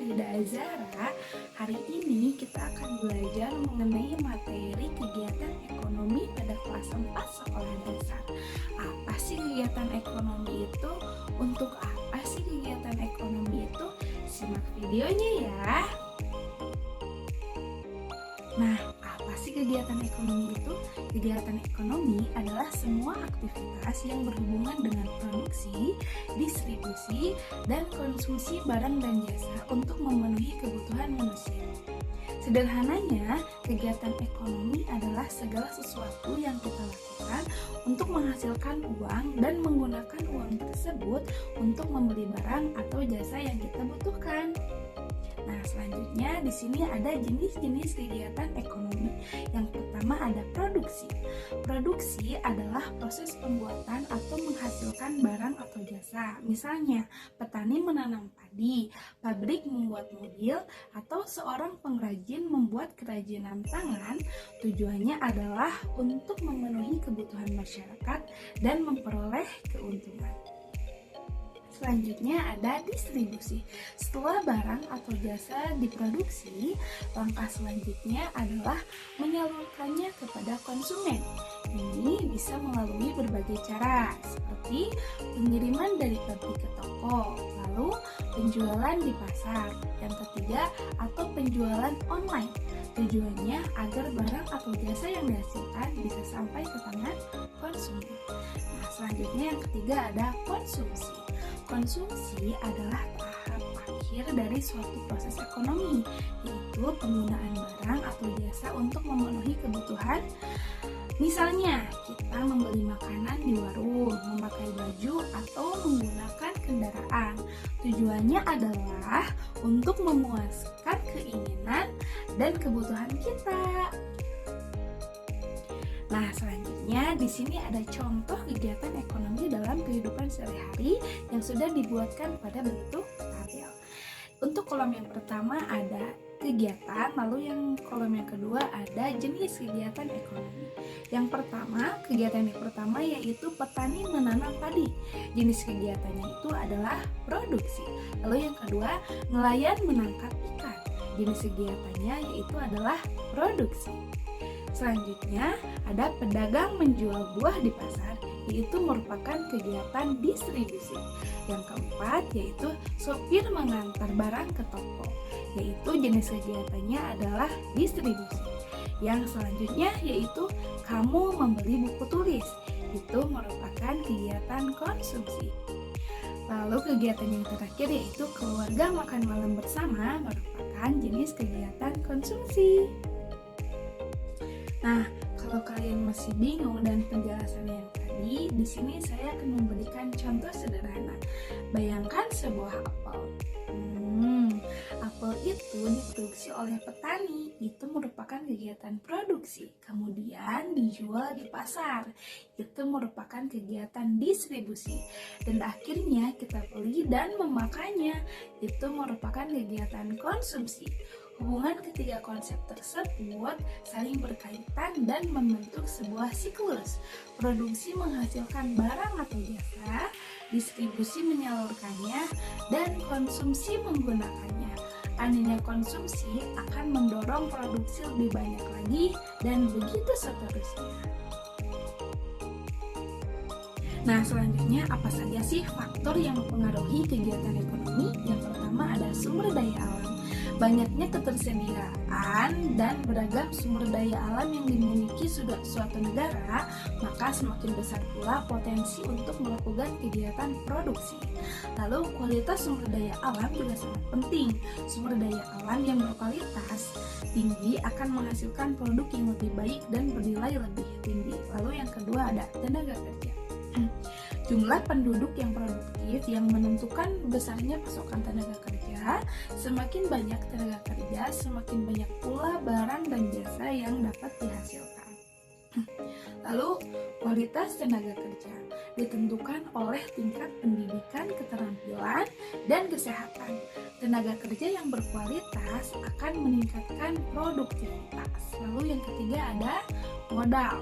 Farida Azara. Hari ini kita akan belajar mengenai materi kegiatan ekonomi pada kelas 4 sekolah dasar. Apa sih kegiatan ekonomi itu? Untuk apa sih kegiatan ekonomi itu? Simak videonya ya. Nah, apa sih kegiatan ekonomi itu? Kegiatan ekonomi adalah semua aktivitas yang berhubungan dengan produksi, distribusi, dan konsumsi barang dan jasa untuk memenuhi kebutuhan manusia. Sederhananya, kegiatan ekonomi adalah segala sesuatu yang kita lakukan untuk menghasilkan uang dan menggunakan uang tersebut untuk membeli barang atau jasa yang kita butuhkan. Nah, selanjutnya di sini ada jenis-jenis kegiatan ekonomi. Yang pertama ada produksi. Produksi adalah proses pembuatan atau menghasilkan barang atau jasa. Misalnya, petani menanam padi, pabrik membuat mobil, atau seorang pengrajin membuat kerajinan tangan. Tujuannya adalah untuk memenuhi kebutuhan masyarakat dan memperoleh keuntungan. Selanjutnya ada distribusi. Setelah barang atau jasa diproduksi, langkah selanjutnya adalah menyalurkannya kepada konsumen. Ini bisa melalui berbagai cara, seperti pengiriman dari pabrik ke toko, lalu penjualan di pasar, yang ketiga atau penjualan online. Tujuannya agar barang atau jasa yang dihasilkan bisa sampai ke tangan konsumen. Nah, selanjutnya yang ketiga ada konsumsi. Konsumsi adalah tahap akhir dari suatu proses ekonomi, yaitu penggunaan barang atau jasa untuk memenuhi kebutuhan. Misalnya, kita membeli makanan di warung, memakai baju, atau menggunakan kendaraan. Tujuannya adalah untuk memuaskan keinginan dan kebutuhan kita. Nah, selanjutnya di sini ada contoh kegiatan ekonomi dalam kehidupan sehari-hari yang sudah dibuatkan pada bentuk tabel. Untuk kolom yang pertama ada kegiatan, lalu yang kolom yang kedua ada jenis kegiatan ekonomi. Kegiatan yang pertama yaitu petani menanam padi. Jenis kegiatannya itu adalah produksi. Lalu yang kedua, nelayan menangkap ikan. Jenis kegiatannya yaitu adalah produksi. Selanjutnya ada pedagang menjual buah di pasar, yaitu merupakan kegiatan distribusi. Yang keempat yaitu sopir mengantar barang ke toko, yaitu jenis kegiatannya adalah distribusi. Yang selanjutnya yaitu kamu membeli buku tulis, itu merupakan kegiatan konsumsi. Lalu kegiatan yang terakhir yaitu keluarga makan malam bersama, merupakan jenis kegiatan konsumsi. Nah, kalau kalian masih bingung dan penjelasannya yang tadi, di sini saya akan memberikan contoh sederhana. Bayangkan sebuah apel. Apel itu diproduksi oleh petani, itu merupakan kegiatan produksi. Kemudian dijual di pasar, itu merupakan kegiatan distribusi. Dan akhirnya kita beli dan memakainya, itu merupakan kegiatan konsumsi. Hubungan ketiga konsep tersebut saling berkaitan dan membentuk sebuah siklus. Produksi menghasilkan barang atau jasa, distribusi menyalurkannya, dan konsumsi menggunakannya. Adanya konsumsi akan mendorong produksi lebih banyak lagi, dan begitu seterusnya. Nah, selanjutnya apa saja sih faktor yang mempengaruhi kegiatan ekonomi? Yang pertama ada sumber daya alam. Banyaknya ketersediaan dan beragam sumber daya alam yang dimiliki suatu negara, maka semakin besar pula potensi untuk melakukan kegiatan produksi. Lalu kualitas sumber daya alam juga sangat penting. Sumber daya alam yang berkualitas tinggi akan menghasilkan produk yang lebih baik dan bernilai lebih tinggi. Lalu yang kedua ada tenaga kerja. Jumlah penduduk yang produktif yang menentukan besarnya pasokan tenaga kerja. Semakin banyak tenaga kerja, semakin banyak pula barang dan jasa yang dapat dihasilkan. Lalu, kualitas tenaga kerja ditentukan oleh tingkat pendidikan, keterampilan, dan kesehatan. Tenaga kerja yang berkualitas akan meningkatkan produktivitas. Lalu yang ketiga ada modal.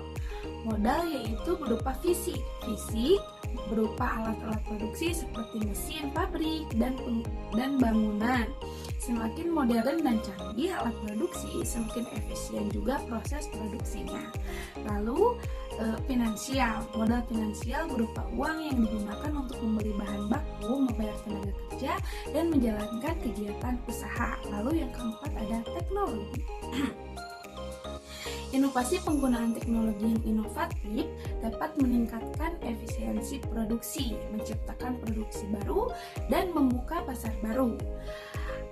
Modal yaitu berupa fisik berupa alat-alat produksi seperti mesin, pabrik, dan bangunan. Semakin modern dan canggih alat produksi, semakin efisien juga proses produksinya. Lalu finansial, modal finansial berupa uang yang digunakan untuk membeli bahan baku, membayar tenaga kerja, dan menjalankan kegiatan usaha. Lalu yang keempat ada teknologi. Inovasi penggunaan teknologi yang inovatif dapat meningkatkan efisiensi produksi, menciptakan produksi baru, dan membuka pasar baru.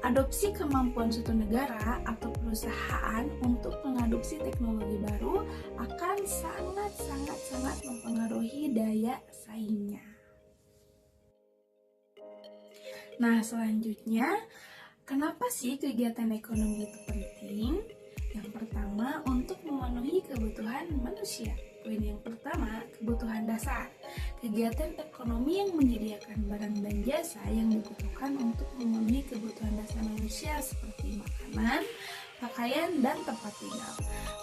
Adopsi kemampuan suatu negara atau perusahaan untuk mengadopsi teknologi baru akan sangat mempengaruhi daya saingnya. Nah, selanjutnya, kenapa sih kegiatan ekonomi itu penting? Yang pertama, untuk memenuhi kebutuhan manusia. Poin yang pertama, kebutuhan dasar. Kegiatan ekonomi yang menyediakan barang dan jasa yang dibutuhkan untuk memenuhi kebutuhan dasar manusia seperti makanan, pakaian, dan tempat tinggal.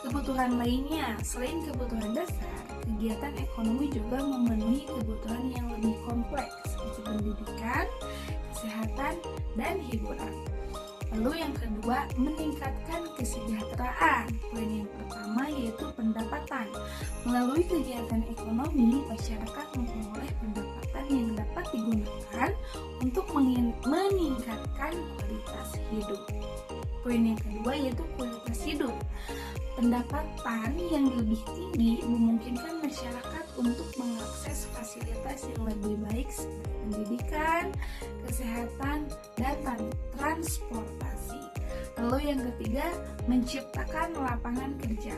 Kebutuhan lainnya, selain kebutuhan dasar, kegiatan ekonomi juga memenuhi kebutuhan yang lebih kompleks seperti pendidikan, kesehatan, dan hiburan. Lalu yang kedua, meningkatkan kesejahteraan. Poin yang pertama yaitu pendapatan. Melalui kegiatan ekonomi, masyarakat memperoleh pendapatan yang dapat digunakan untuk meningkatkan kualitas hidup. Poin yang kedua yaitu kualitas hidup. Pendapatan yang lebih tinggi memungkinkan masyarakat untuk mengakses fasilitas yang lebih baik seperti pendidikan, kesehatan, dan transportasi. Lalu yang ketiga, menciptakan lapangan kerja.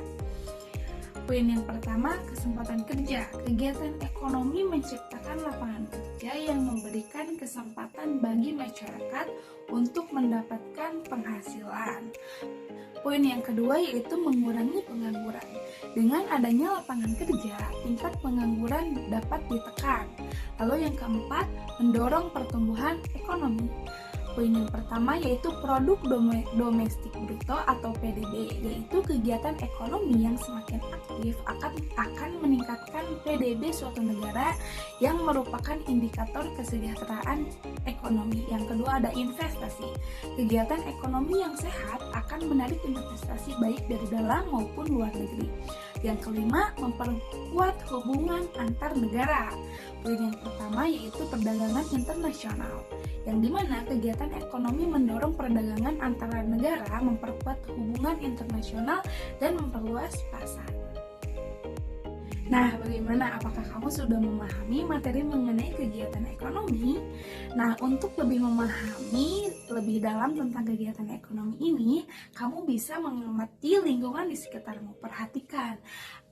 Poin yang pertama, kesempatan kerja. Kegiatan ekonomi menciptakan lapangan kerja yang memberikan kesempatan bagi masyarakat untuk mendapatkan penghasilan. Poin yang kedua yaitu mengurangi pengangguran. Dengan adanya lapangan kerja, tingkat pengangguran dapat ditekan. Lalu yang keempat, mendorong pertumbuhan ekonomi. Poin yang pertama yaitu produk domestik bruto atau PDB, yaitu kegiatan ekonomi yang semakin aktif akan meningkatkan PDB suatu negara yang merupakan indikator kesejahteraan ekonomi. Yang kedua ada investasi. Kegiatan ekonomi yang sehat akan menarik investasi baik dari dalam maupun luar negeri. Yang kelima, memperkuat hubungan antar negara. Poin yang pertama yaitu perdagangan internasional, yang dimana kegiatan ekonomi mendorong perdagangan antara negara, memperkuat hubungan internasional, dan memperluas pasar. Nah, bagaimana? Apakah kamu sudah memahami materi mengenai kegiatan ekonomi? Nah, untuk lebih memahami lebih dalam tentang kegiatan ekonomi ini, kamu bisa mengamati lingkungan di sekitarmu. Perhatikan,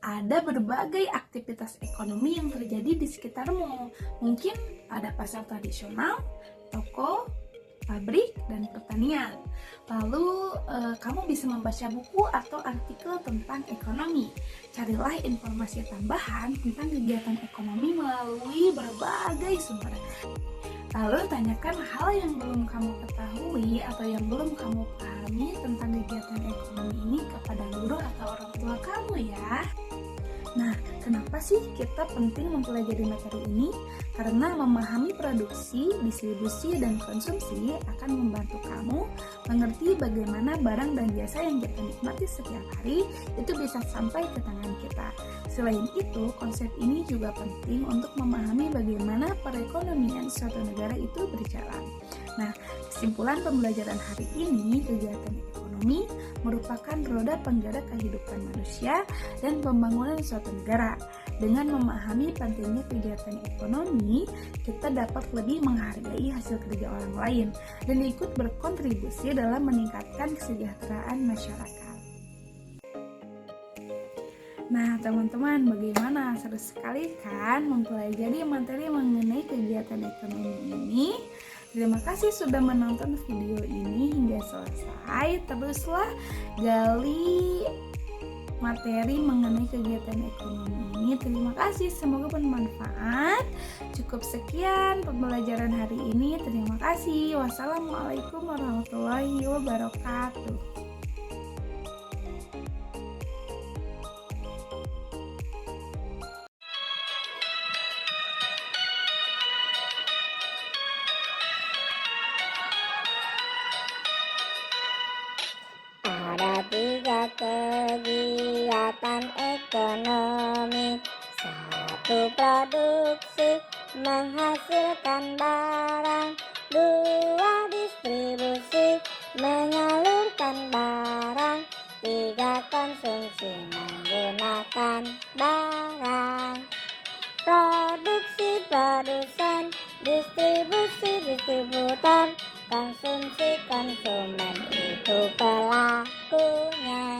ada berbagai aktivitas ekonomi yang terjadi di sekitarmu. Mungkin ada pasar tradisional, toko, pabrik, dan pertanian. Lalu kamu bisa membaca buku atau artikel tentang ekonomi. Carilah informasi tambahan tentang kegiatan ekonomi melalui berbagai sumber. Lalu tanyakan hal yang belum kamu ketahui atau yang belum kamu pahami tentang kegiatan ekonomi ini kepada guru atau orang tua kamu ya. Nah, kenapa sih kita penting mempelajari materi ini? Karena memahami produksi, distribusi, dan konsumsi akan membantu kamu mengerti bagaimana barang dan jasa yang kita nikmati setiap hari itu bisa sampai ke tangan kita. Selain itu, konsep ini juga penting untuk memahami bagaimana perekonomian suatu negara itu berjalan. Nah, kesimpulan pembelajaran hari ini, kegiatan ekonomi merupakan roda penggerak kehidupan manusia dan pembangunan suatu negara. Dengan memahami pentingnya kegiatan ekonomi, kita dapat lebih menghargai hasil kerja orang lain dan ikut berkontribusi dalam meningkatkan kesejahteraan masyarakat. Nah, teman-teman, bagaimana? Seru sekali kan mempelajari materi mengenai kegiatan ekonomi ini? Terima kasih sudah menonton video ini hingga selesai. Teruslah gali materi mengenai kegiatan ekonomi ini. Terima kasih, semoga bermanfaat. Cukup sekian pembelajaran hari ini. Terima kasih. Wassalamualaikum warahmatullahi wabarakatuh. Ada tiga kegiatan ekonomi. Satu, produksi menghasilkan barang. Dua, distribusi menyalurkan barang. Tiga, konsumsi menggunakan barang. Produksi, produsen, distribusi, distributor, konsumsi, konsumen, itu pelakunya.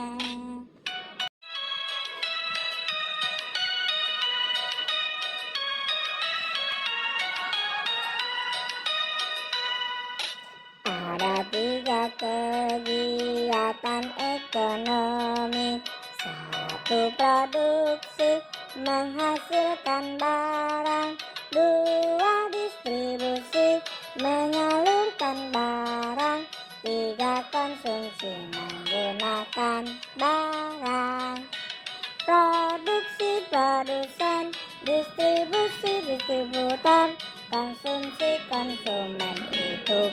Ada tiga kegiatan ekonomi. Satu, produksi menghasilkan barang. Dua, distribusi menyalurkan barang. Tiga, konsumsi menggunakan barang. Produksi, produsen, distribusi, distributor, konsumsi, konsumen, itu